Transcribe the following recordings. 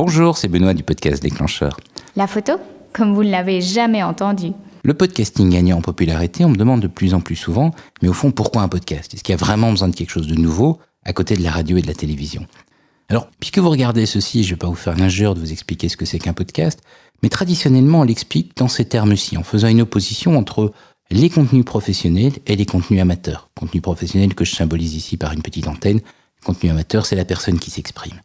Bonjour, c'est Benoît du podcast Déclencheur. La photo, comme vous ne l'avez jamais entendu. Le podcasting gagnant en popularité, on me demande de plus en plus souvent, mais au fond, pourquoi un podcast ? Est-ce qu'il y a vraiment besoin de quelque chose de nouveau à côté de la radio et de la télévision ? Alors, puisque vous regardez ceci, je ne vais pas vous faire l'injure de vous expliquer ce que c'est qu'un podcast, mais traditionnellement, on l'explique dans ces termes-ci, en faisant une opposition entre les contenus professionnels et les contenus amateurs. Contenu professionnel que je symbolise ici par une petite antenne, contenu amateur, c'est la personne qui s'exprime.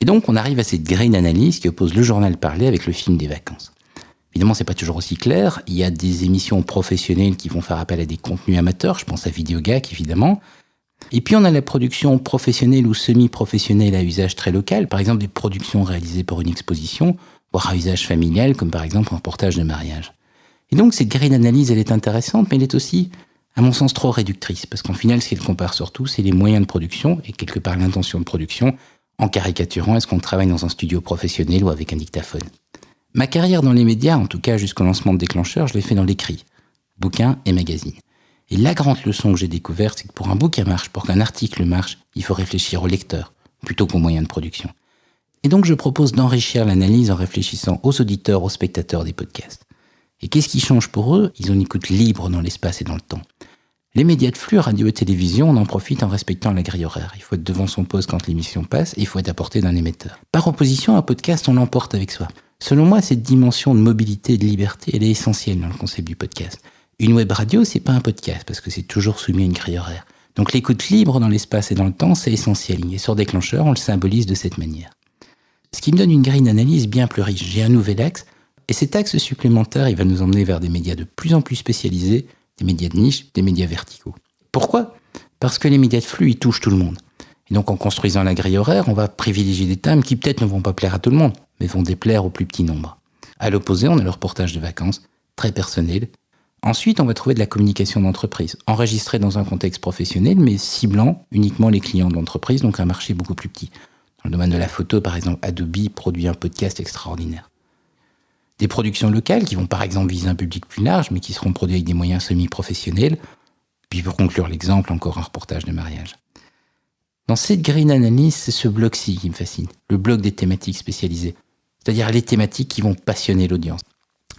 Et donc, on arrive à cette grille d'analyse qui oppose le journal parlé avec le film des vacances. Évidemment, c'est pas toujours aussi clair. Il y a des émissions professionnelles qui vont faire appel à des contenus amateurs. Je pense à Vidéogac, évidemment. Et puis, on a la production professionnelle ou semi-professionnelle à usage très local. Par exemple, des productions réalisées pour une exposition, voire à usage familial, comme par exemple un reportage de mariage. Et donc, cette grille d'analyse, elle est intéressante, mais elle est aussi, à mon sens, trop réductrice. Parce qu'en final, ce qu'elle compare surtout, c'est les moyens de production et quelque part l'intention de production, en caricaturant est-ce qu'on travaille dans un studio professionnel ou avec un dictaphone. Ma carrière dans les médias, en tout cas jusqu'au lancement de Déclencheur, je l'ai fait dans l'écrit, bouquins et magazines. Et la grande leçon que j'ai découverte, c'est que pour un bouquin marche, pour qu'un article marche, il faut réfléchir au lecteur, plutôt qu'aux moyens de production. Et donc je propose d'enrichir l'analyse en réfléchissant aux auditeurs, aux spectateurs des podcasts. Et qu'est-ce qui change pour eux ? Ils ont une écoute libre dans l'espace et dans le temps. Les médias de flux, radio et télévision, on en profite en respectant la grille horaire. Il faut être devant son poste quand l'émission passe et il faut être à portée d'un émetteur. Par opposition, un podcast, on l'emporte avec soi. Selon moi, cette dimension de mobilité et de liberté, elle est essentielle dans le concept du podcast. Une web radio, c'est pas un podcast, parce que c'est toujours soumis à une grille horaire. Donc l'écoute libre dans l'espace et dans le temps, c'est essentiel. Et sur Déclencheur, on le symbolise de cette manière. Ce qui me donne une grille d'analyse bien plus riche. J'ai un nouvel axe, et cet axe supplémentaire, il va nous emmener vers des médias de plus en plus spécialisés, des médias de niche, des médias verticaux. Pourquoi ? Parce que les médias de flux, ils touchent tout le monde. Et donc en construisant la grille horaire, on va privilégier des thèmes qui peut-être ne vont pas plaire à tout le monde, mais vont déplaire au plus petit nombre. À l'opposé, on a le reportage de vacances, très personnel. Ensuite, on va trouver de la communication d'entreprise, enregistrée dans un contexte professionnel, mais ciblant uniquement les clients de l'entreprise, donc un marché beaucoup plus petit. Dans le domaine de la photo, par exemple, Adobe produit un podcast extraordinaire. Des productions locales qui vont par exemple viser un public plus large, mais qui seront produites avec des moyens semi-professionnels. Puis pour conclure l'exemple, encore un reportage de mariage. Dans cette grille d'analyse, c'est ce bloc-ci qui me fascine, le bloc des thématiques spécialisées, c'est-à-dire les thématiques qui vont passionner l'audience.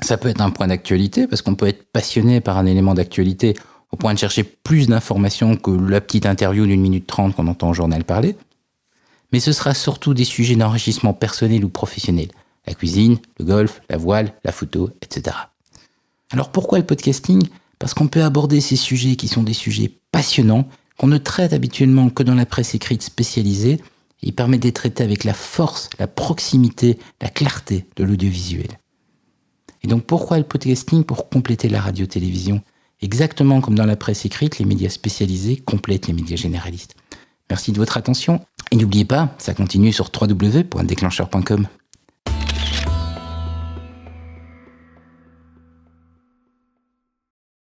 Ça peut être un point d'actualité, parce qu'on peut être passionné par un élément d'actualité au point de chercher plus d'informations que la petite interview d'1 minute 30 qu'on entend au journal parler. Mais ce sera surtout des sujets d'enrichissement personnel ou professionnel. La cuisine, le golf, la voile, la photo, etc. Alors pourquoi le podcasting ? Parce qu'on peut aborder ces sujets qui sont des sujets passionnants, qu'on ne traite habituellement que dans la presse écrite spécialisée, et il permet d'être traité avec la force, la proximité, la clarté de l'audiovisuel. Et donc pourquoi le podcasting ? Pour compléter la radio-télévision. Exactement comme dans la presse écrite, les médias spécialisés complètent les médias généralistes. Merci de votre attention, et n'oubliez pas, ça continue sur www.déclencheur.com.